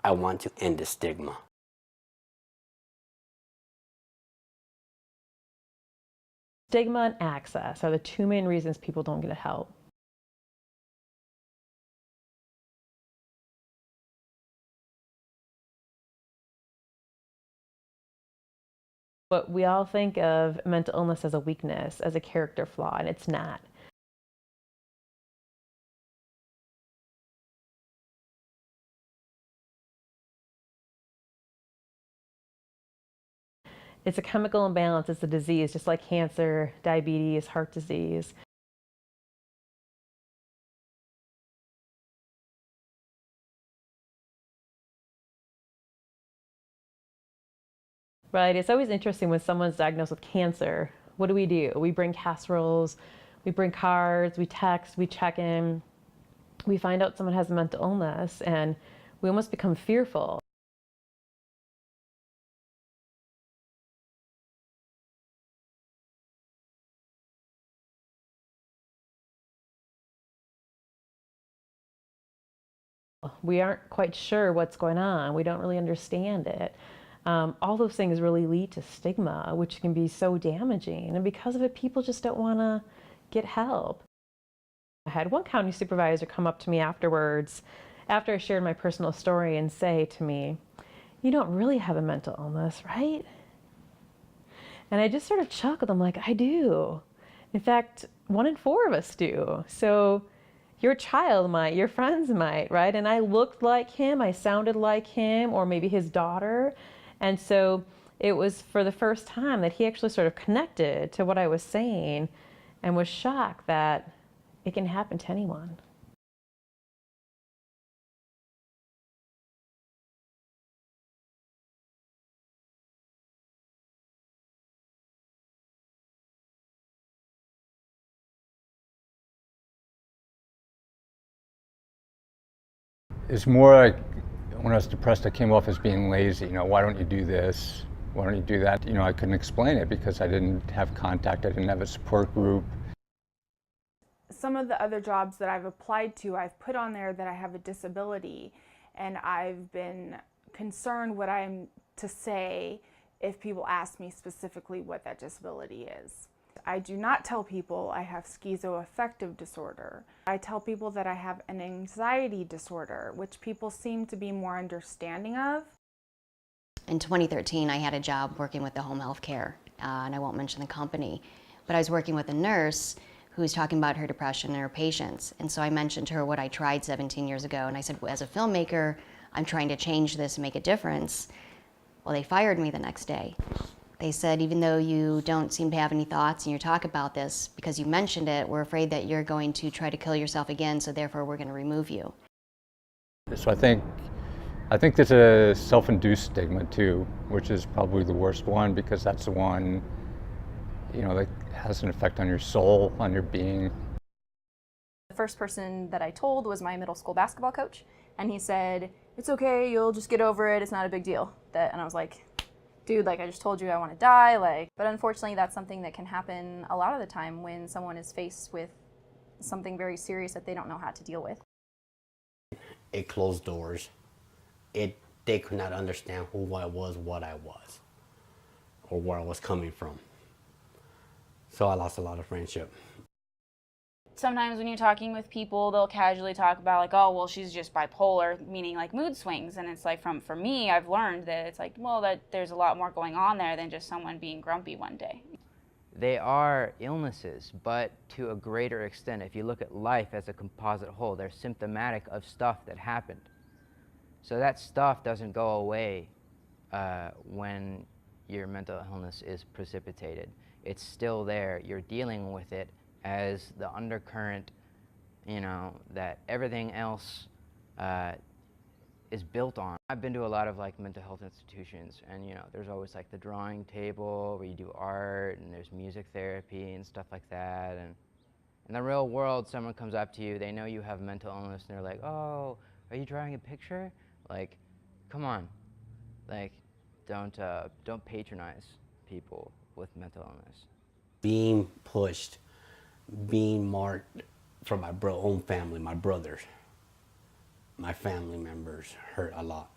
I want to end the stigma. Stigma and access are the two main reasons people don't get help. But we all think of mental illness as a weakness, as a character flaw, and it's not. It's a chemical imbalance, it's a disease, just like cancer, diabetes, heart disease. Right, it's always interesting when someone's diagnosed with cancer. What do? We bring casseroles, we bring cards, we text, we check in. We find out someone has a mental illness and we almost become fearful. We aren't quite sure what's going on. We don't really understand it. All those things really lead to stigma, which can be so damaging. And because of it, people just don't want to get help. I had one county supervisor come up to me afterwards, after I shared my personal story, and say to me, "You don't really have a mental illness, right?" And I just sort of chuckled. I'm like, "I do. In fact, 1 in 4 of us do. So your child might, your friends might, right?" And I looked like him, I sounded like him, or maybe his daughter. And so it was for the first time that he actually sort of connected to what I was saying and was shocked that it can happen to anyone. It's more like when I was depressed, I came off as being lazy. Why don't you do this? Why don't you do that? I couldn't explain it because I didn't have contact. I didn't have a support group. Some of the other jobs that I've applied to, I've put on there that I have a disability, and I've been concerned what I'm to say if people ask me specifically what that disability is. I do not tell people I have schizoaffective disorder. I tell people that I have an anxiety disorder, which people seem to be more understanding of. In 2013, I had a job working with the home health care, and I won't mention the company, but I was working with a nurse who was talking about her depression and her patients. And so I mentioned to her what I tried 17 years ago, and I said, as a filmmaker, I'm trying to change this and make a difference. Well, they fired me the next day. They said, even though you don't seem to have any thoughts and you talk about this, because you mentioned it, we're afraid that you're going to try to kill yourself again, so therefore we're going to remove you. So I think there's a self-induced stigma too, which is probably the worst one because that's the one, that has an effect on your soul, on your being. The first person that I told was my middle school basketball coach, and he said, "It's okay, you'll just get over it, it's not a big deal." And I was like, dude, I just told you I want to die, But unfortunately, that's something that can happen a lot of the time when someone is faced with something very serious that they don't know how to deal with. It closed doors. They could not understand who I was, what I was, or where I was coming from. So I lost a lot of friendship. Sometimes when you're talking with people, they'll casually talk about oh, well, she's just bipolar, meaning mood swings. And it's for me, I've learned that it's that there's a lot more going on there than just someone being grumpy one day. They are illnesses, but to a greater extent, if you look at life as a composite whole, they're symptomatic of stuff that happened. So that stuff doesn't go away when your mental illness is precipitated. It's still there. You're dealing with it as the undercurrent, that everything else is built on. I've been to a lot of mental health institutions, and there's always the drawing table where you do art, and there's music therapy and stuff like that. And in the real world, someone comes up to you, they know you have mental illness, and they're like, "Oh, are you drawing a picture?" Come on, don't patronize people with mental illness. Being pushed, being marked from my own family, my brothers, my family members hurt a lot.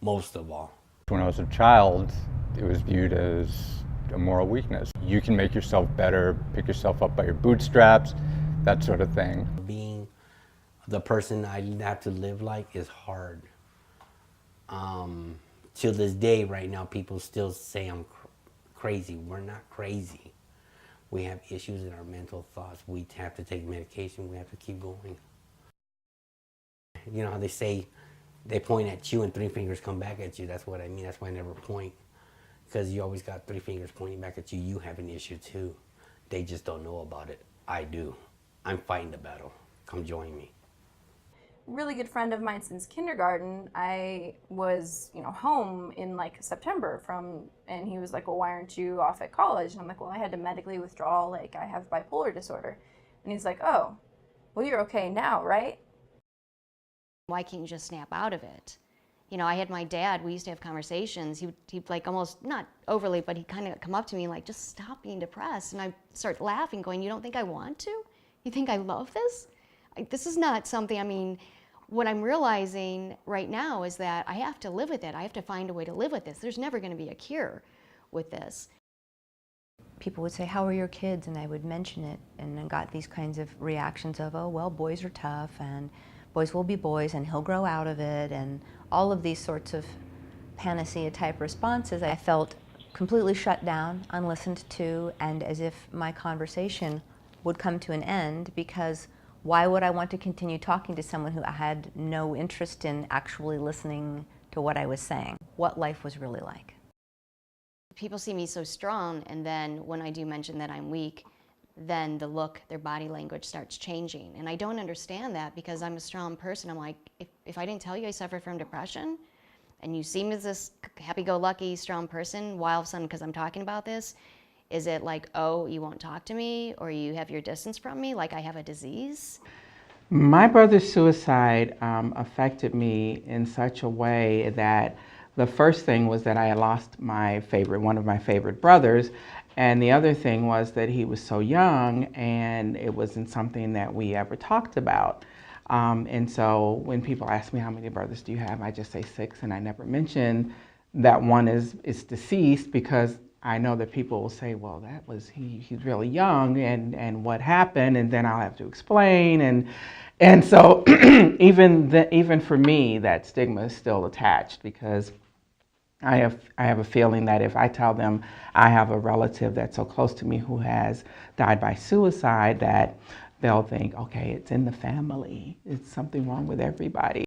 most of all. When I was a child, it was viewed as a moral weakness. You can make yourself better, pick yourself up by your bootstraps, that sort of thing. Being the person I have to live like is hard. To this day, right now, people still say I'm crazy. We're not crazy. We have issues in our mental thoughts. We have to take medication. We have to keep going. You know how they say they point at you and three fingers come back at you? That's what I mean. That's why I never point. Because you always got three fingers pointing back at you. You have an issue too. They just don't know about it. I do. I'm fighting the battle. Come join me. Really good friend of mine since kindergarten. I was, home in like September and he was like, well, why aren't you off at college? And I'm like, well, I had to medically withdraw, like I have bipolar disorder. And he's like, oh, well, you're okay now, right? Why can't you just snap out of it? I had my dad, we used to have conversations. He'd like almost, not overly, but he'd kind of come up to me like, just stop being depressed. And I'd start laughing, going, you don't think I want to? You think I love this? This is not something, what I'm realizing right now is that I have to live with it. I have to find a way to live with this. There's never going to be a cure with this. People would say, how are your kids? And I would mention it, and then got these kinds of reactions of, oh, well, boys are tough, and boys will be boys, and he'll grow out of it, and all of these sorts of panacea-type responses. I felt completely shut down, unlistened to, and as if my conversation would come to an end, because why would I want to continue talking to someone who had no interest in actually listening to what I was saying, what life was really like? People see me so strong, and then when I do mention that I'm weak, then the look, their body language starts changing. And I don't understand that, because I'm a strong person. I'm like, if I didn't tell you I suffer from depression, and you see me as this happy-go-lucky, strong person, why all of a sudden, because I'm talking about this, is it like, oh, you won't talk to me, or you have your distance from me, like I have a disease? My brother's suicide affected me in such a way that the first thing was that I had lost one of my favorite brothers, and the other thing was that he was so young, and it wasn't something that we ever talked about. And so when people ask me how many brothers do you have, I just say 6, and I never mention that one is deceased, because I know that people will say, well, he's really young, and what happened, and then I'll have to explain, and so even for me, that stigma is still attached, because I have a feeling that if I tell them I have a relative that's so close to me who has died by suicide, that they'll think, okay, it's in the family. It's something wrong with everybody.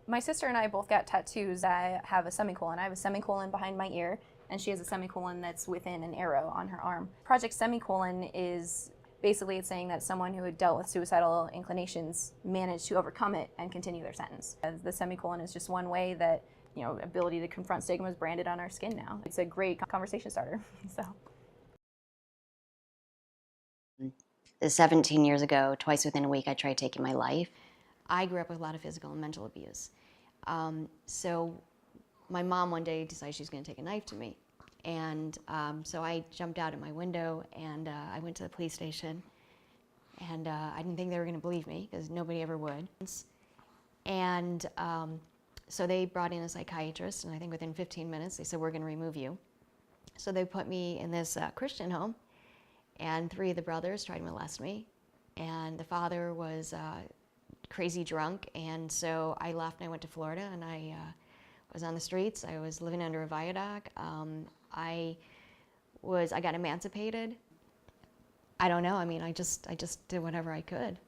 My sister and I both got tattoos. I have a semicolon. I have a semicolon behind my ear, and she has a semicolon that's within an arrow on her arm. Project Semicolon is basically it's saying that someone who had dealt with suicidal inclinations managed to overcome it and continue their sentence. The semicolon is just one way that ability to confront stigma is branded on our skin now. It's a great conversation starter. 17 years ago, twice within a week, I tried taking my life. I grew up with a lot of physical and mental abuse. So my mom one day decided she was going to take a knife to me. And so I jumped out of my window, and I went to the police station. And I didn't think they were going to believe me, because nobody ever would. And so they brought in a psychiatrist, and I think within 15 minutes, they said, we're going to remove you. So they put me in this Christian home, and 3 of the brothers tried to molest me. And the father was crazy drunk, and so I left and I went to Florida, and I was on the streets. I was living under a viaduct. I got emancipated. I don't know. I just did whatever I could.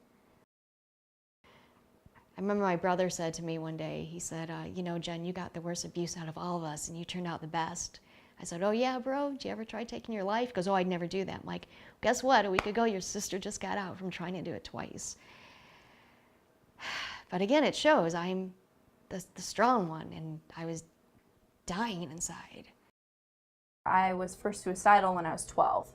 I remember my brother said to me one day, he said, Jen, you got the worst abuse out of all of us, and you turned out the best. I said, oh yeah, bro, did you ever try taking your life? He goes, oh, I'd never do that. I'm like, guess what? A week ago, your sister just got out from trying to do it twice. But again, it shows I'm the strong one, and I was dying inside. I was first suicidal when I was 12.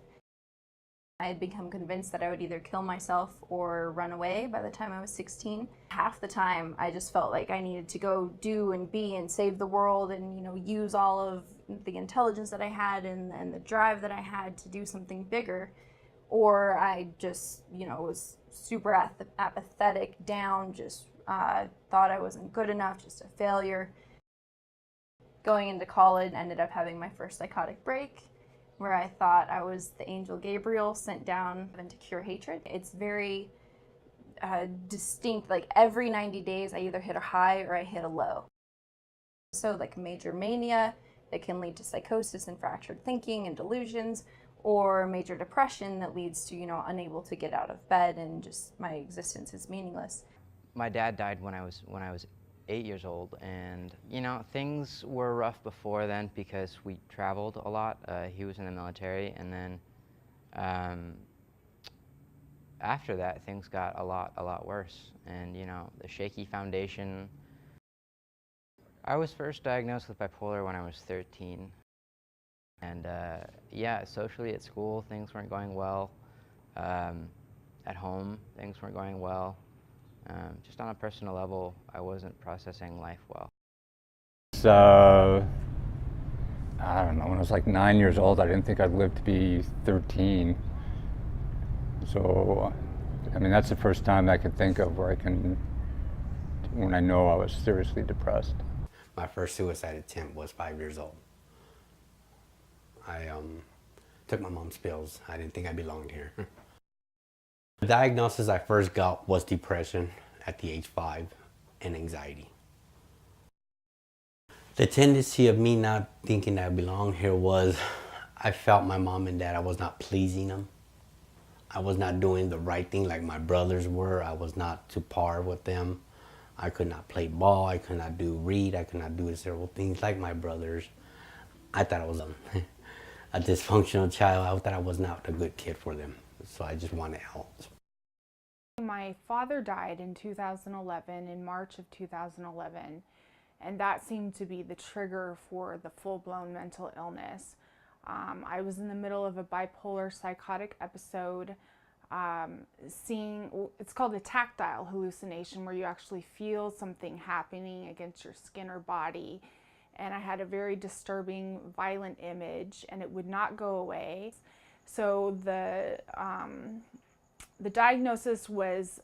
I had become convinced that I would either kill myself or run away by the time I was 16. Half the time, I just felt like I needed to go do and be and save the world and, use all of the intelligence that I had and the drive that I had to do something bigger. Or I just, was super apathetic, down, just thought I wasn't good enough, just a failure. Going into college, ended up having my first psychotic break where I thought I was the angel Gabriel sent down to cure hatred. It's very distinct, like every 90 days I either hit a high or I hit a low. So like major mania that can lead to psychosis and fractured thinking and delusions, or major depression that leads to, unable to get out of bed and just my existence is meaningless. My dad died when I was 8 years old, and things were rough before then because we traveled a lot. He was in the military, and then after that things got a lot worse, and the shaky foundation. I was first diagnosed with bipolar when I was 13, and yeah, socially at school things weren't going well. At home things weren't going well. Just on a personal level, I wasn't processing life well. So, I don't know, when I was like 9 years old, I didn't think I'd live to be 13. So, I mean, that's the first time I could think of when I know I was seriously depressed. My first suicide attempt was 5 years old. I took my mom's pills. I didn't think I belonged here. The diagnosis I first got was depression at the age 5 and anxiety. The tendency of me not thinking that I belong here was I felt my mom and dad, I was not pleasing them. I was not doing the right thing like my brothers were. I was not to par with them. I could not play ball. I could not read. I could not do several things like my brothers. I thought I was a dysfunctional child. I thought I was not a good kid for them. So I just wanted out. My father died in 2011, in March of 2011, and that seemed to be the trigger for the full-blown mental illness. I was in the middle of a bipolar psychotic episode, it's called a tactile hallucination, where you actually feel something happening against your skin or body. And I had a very disturbing, violent image, and it would not go away. So the diagnosis was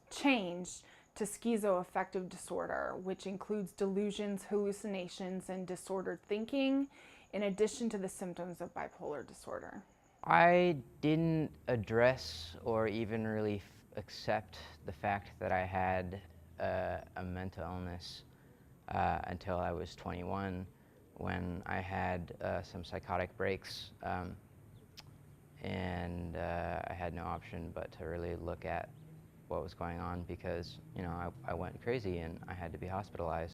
changed to schizoaffective disorder, which includes delusions, hallucinations, and disordered thinking, in addition to the symptoms of bipolar disorder. I didn't address or even really accept the fact that I had a mental illness until I was 21, when I had some psychotic breaks, and I had no option but to really look at what was going on, because I went crazy and I had to be hospitalized.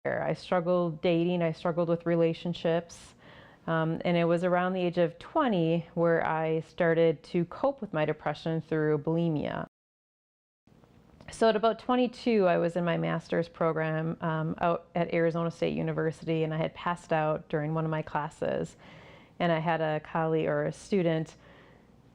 I struggled dating, I struggled with relationships, and it was around the age of 20 where I started to cope with my depression through bulimia. So at about 22, I was in my master's program out at Arizona State University, and I had passed out during one of my classes. And I had a colleague or a student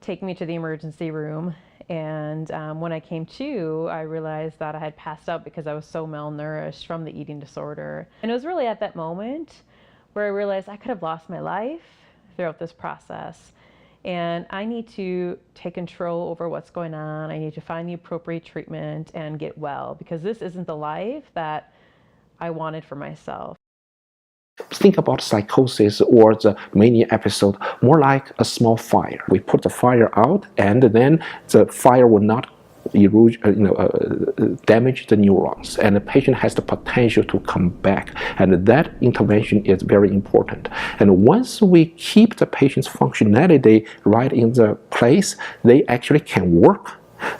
take me to the emergency room. And when I came to, I realized that I had passed out because I was so malnourished from the eating disorder. And it was really at that moment where I realized I could have lost my life throughout this process. And I need to take control over what's going on. I need to find the appropriate treatment and get well, because this isn't the life that I wanted for myself. Think about psychosis or the mania episode more like a small fire. We put the fire out, and then the fire will not damage the neurons, and the patient has the potential to come back, and that intervention is very important. And once we keep the patient's functionality right in the place, they actually can work,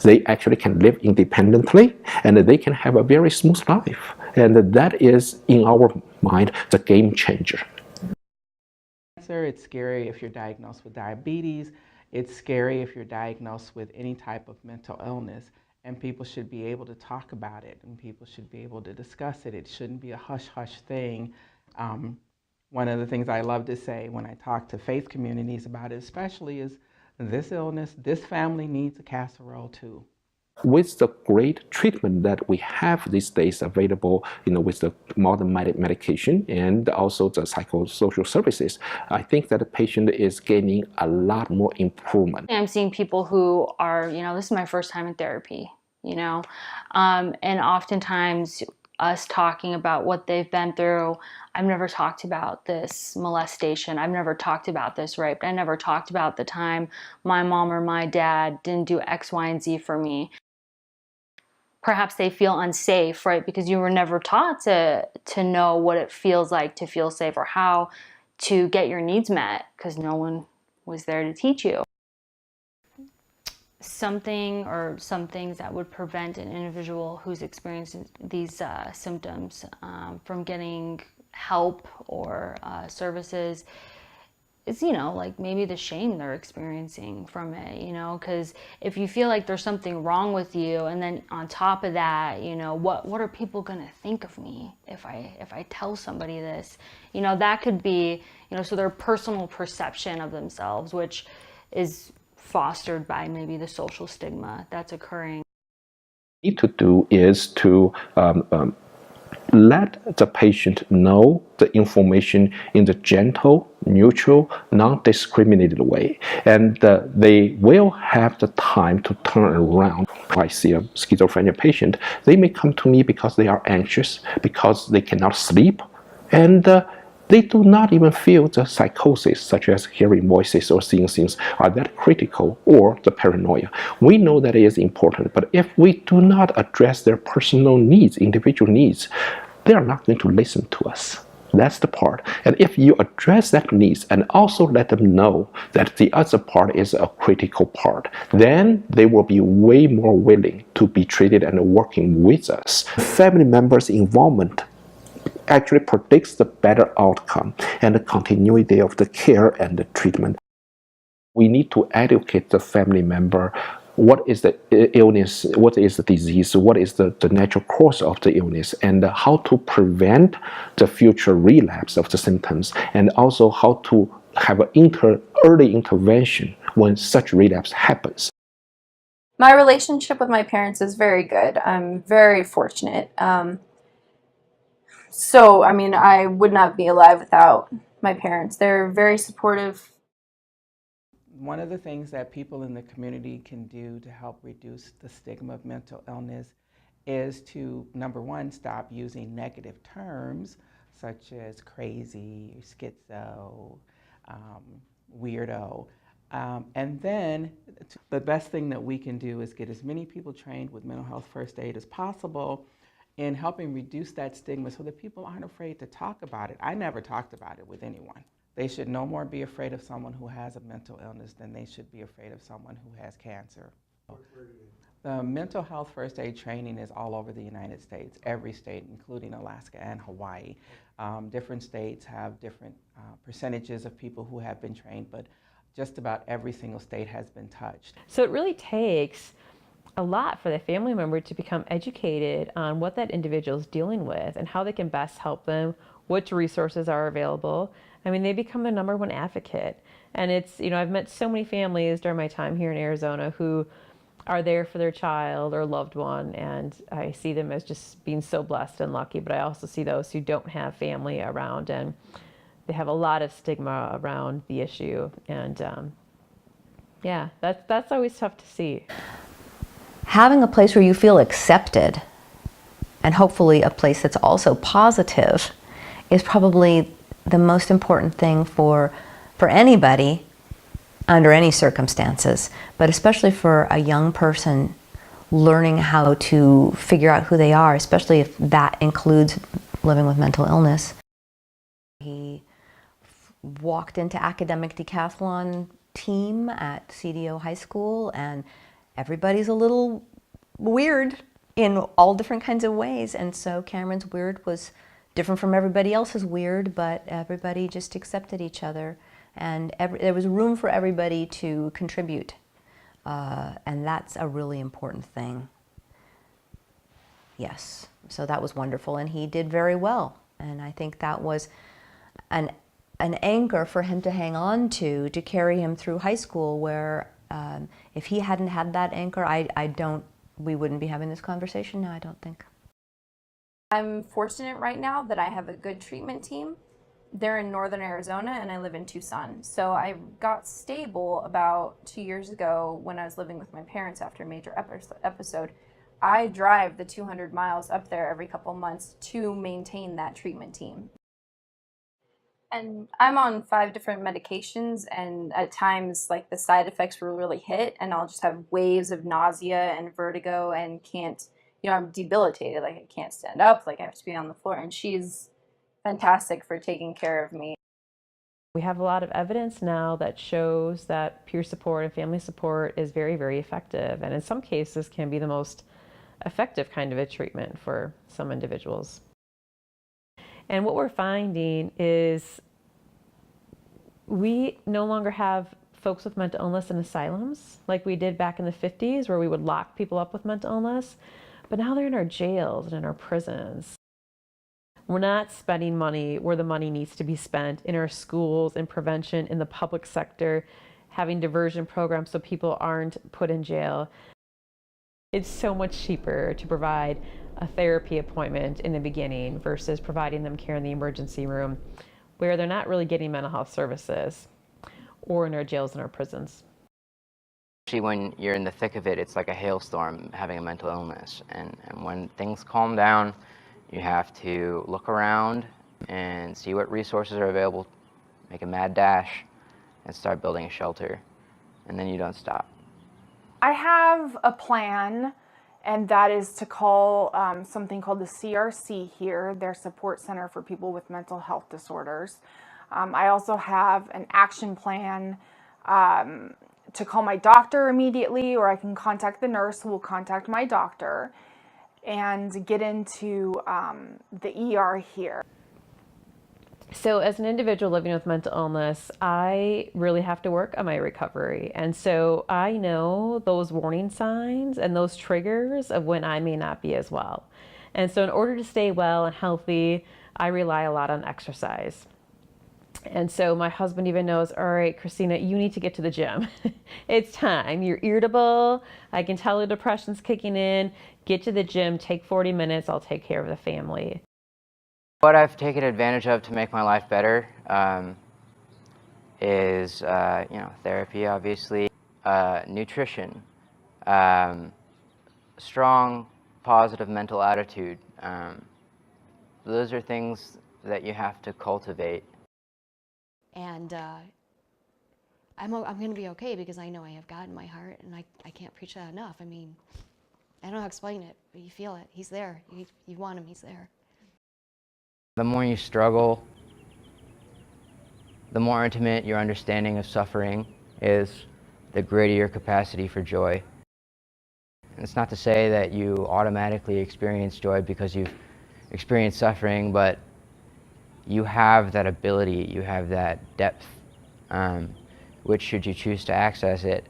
they actually can live independently, and they can have a very smooth life. And that is, in our mind, the game changer. It's scary if you're diagnosed with diabetes. It's scary if you're diagnosed with any type of mental illness, and people should be able to talk about it, and people should be able to discuss it. It shouldn't be a hush-hush thing. One of the things I love to say when I talk to faith communities about it especially is, this illness, this family needs a casserole too. With the great treatment that we have these days available, with the modern medication and also the psychosocial services, I think that the patient is gaining a lot more improvement. I'm seeing people who are, this is my first time in therapy, and oftentimes us talking about what they've been through. I've never talked about this molestation. I've never talked about this rape. I never talked about the time my mom or my dad didn't do X, Y, and Z for me. Perhaps they feel unsafe, right? Because you were never taught to know what it feels like to feel safe or how to get your needs met, because no one was there to teach you. Something or some things that would prevent an individual who's experiencing these symptoms from getting help or services is, you know, like maybe the shame they're experiencing from it, you know, because if you feel like there's something wrong with you, and then on top of that, you know, what are people going to think of me if I tell somebody this, you know, that could be, you know, so their personal perception of themselves, which is fostered by maybe the social stigma that's occurring. Need to do is to let the patient know the information in the gentle, neutral, non-discriminated way, and they will have the time to turn around. I see a schizophrenia patient, they may come to me because they are anxious, because they cannot sleep, and they do not even feel the psychosis, such as hearing voices or seeing things, are that critical, or the paranoia. We know that it is important, but if we do not address their personal needs, individual needs, they are not going to listen to us. That's the part. And if you address that needs and also let them know that the other part is a critical part, then they will be way more willing to be treated and working with us. Family members' involvement actually predicts the better outcome and the continuity of the care and the treatment. We need to educate the family member what is the illness, what is the disease, what is the natural course of the illness, and how to prevent the future relapse of the symptoms, and also how to have an early intervention when such relapse happens. My relationship with my parents is very good. I'm very fortunate. So, I mean, I would not be alive without my parents. They're very supportive. One of the things that people in the community can do to help reduce the stigma of mental illness is to, number one, stop using negative terms such as crazy, schizo, weirdo. And then the best thing that we can do is get as many people trained with mental health first aid as possible in helping reduce that stigma so that people aren't afraid to talk about it. I never talked about it with anyone. They should no more be afraid of someone who has a mental illness than they should be afraid of someone who has cancer. The mental health first aid training is all over the United States, every state, including Alaska and Hawaii. Different states have different percentages of people who have been trained, but just about every single state has been touched. So it really takes a lot for the family member to become educated on what that individual is dealing with and how they can best help them, which resources are available. I mean, they become the number one advocate. And it's, you know, I've met so many families during my time here in Arizona who are there for their child or loved one, and I see them as just being so blessed and lucky, but I also see those who don't have family around, and they have a lot of stigma around the issue. And yeah, that's always tough to see. Having a place where you feel accepted, and hopefully a place that's also positive, is probably the most important thing for anybody under any circumstances, but especially for a young person learning how to figure out who they are, especially if that includes living with mental illness. He walked into academic decathlon team at CDO High School, and everybody's a little weird in all different kinds of ways, and so Cameron's weird was different from everybody else's weird, but everybody just accepted each other, and there was room for everybody to contribute, and that's a really important thing. Yes, so that was wonderful, and he did very well, and I think that was an anchor for him to hang on to carry him through high school, where if he hadn't had that anchor, we wouldn't be having this conversation now, I don't think. I'm fortunate right now that I have a good treatment team. They're in northern Arizona and I live in Tucson. So I got stable about 2 years ago when I was living with my parents after a major episode. I drive the 200 miles up there every couple months to maintain that treatment team. And I'm on 5 different medications, and at times like the side effects will really hit, and I'll just have waves of nausea and vertigo and can't, I'm debilitated, like I can't stand up, like I have to be on the floor, and she's fantastic for taking care of me. We have a lot of evidence now that shows that peer support and family support is very, very effective, and in some cases can be the most effective kind of a treatment for some individuals. And what we're finding is we no longer have folks with mental illness in asylums like we did back in the 50s, where we would lock people up with mental illness, but now they're in our jails and in our prisons. We're not spending money where the money needs to be spent, in our schools, in prevention, in the public sector, having diversion programs so people aren't put in jail. It's so much cheaper to provide a therapy appointment in the beginning versus providing them care in the emergency room, where they're not really getting mental health services, or in our jails and our prisons. Actually, when you're in the thick of it, it's like a hailstorm having a mental illness. And when things calm down, you have to look around and see what resources are available, make a mad dash, and start building a shelter. And then you don't stop. I have a plan, and that is to call something called the CRC here, their support center for people with mental health disorders. I also have an action plan to call my doctor immediately, or I can contact the nurse who will contact my doctor, and get into the ER here. So as an individual living with mental illness, I really have to work on my recovery. And so I know those warning signs and those triggers of when I may not be as well. And so in order to stay well and healthy, I rely a lot on exercise. And so my husband even knows, all right, Christina, you need to get to the gym. It's time. You're irritable. I can tell the depression's kicking in. Get to the gym, take 40 minutes. I'll take care of the family. What I've taken advantage of to make my life better is, therapy, obviously, nutrition, strong, positive mental attitude. Those are things that you have to cultivate. And I'm going to be okay because I know I have God in my heart, and I can't preach that enough. I mean, I don't know how to explain it, but you feel it. He's there. You want him, he's there. The more you struggle, the more intimate your understanding of suffering is, the greater your capacity for joy. And it's not to say that you automatically experience joy because you've experienced suffering, but you have that ability, you have that depth, which should you choose to access it,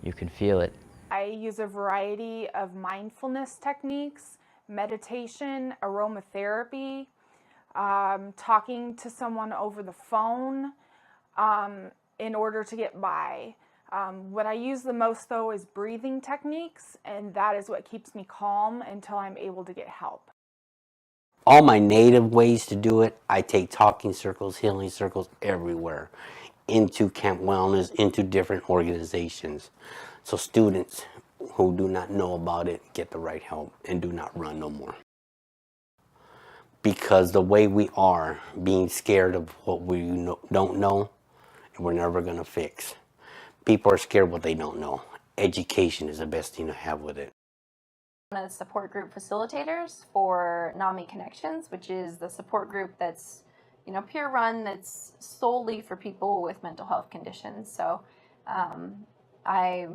you can feel it. I use a variety of mindfulness techniques, meditation, aromatherapy, talking to someone over the phone in order to get by. What I use the most, though, is breathing techniques, and that is what keeps me calm until I'm able to get help. All my native ways to do it, I take talking circles, healing circles everywhere, into Camp Wellness, into different organizations. So students who do not know about it get the right help and do not run no more. Because the way we are, being scared of what we don't know, we're never going to fix. People are scared of what they don't know. Education is the best thing to have with it. One of the support group facilitators for NAMI Connections, which is the support group that's, peer run, that's solely for people with mental health conditions. So I,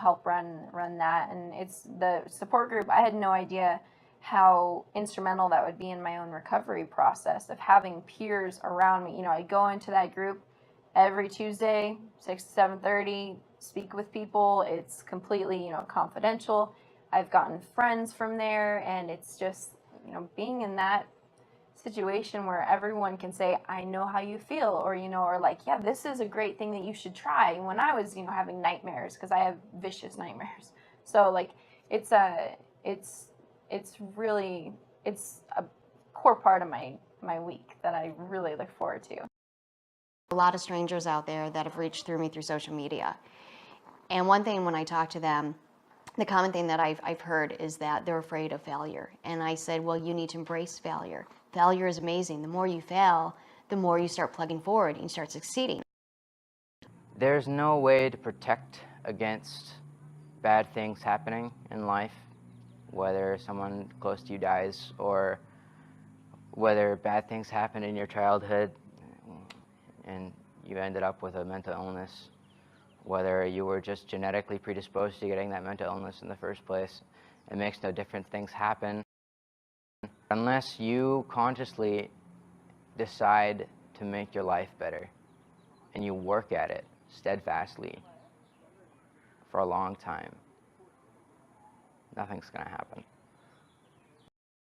help run that, and it's the support group. I had no idea how instrumental that would be in my own recovery process of having peers around me. I go into that group every Tuesday, 6 to 7:30, speak with people. It's completely, confidential. I've gotten friends from there, and it's just, being in that situation where everyone can say, I know how you feel, or, or like, yeah, this is a great thing that you should try. When I was, having nightmares, because I have vicious nightmares. So like, it's a core part of my week that I really look forward to. A lot of strangers out there that have reached through me through social media. And one thing when I talk to them, the common thing that I've heard is that they're afraid of failure. And I said, well, you need to embrace failure. Failure is amazing. The more you fail, the more you start plugging forward and you start succeeding. There's no way to protect against bad things happening in life, whether someone close to you dies or whether bad things happen in your childhood and you ended up with a mental illness, whether you were just genetically predisposed to getting that mental illness in the first place. It makes no difference. Things happen. Unless you consciously decide to make your life better and you work at it steadfastly for a long time, nothing's going to happen.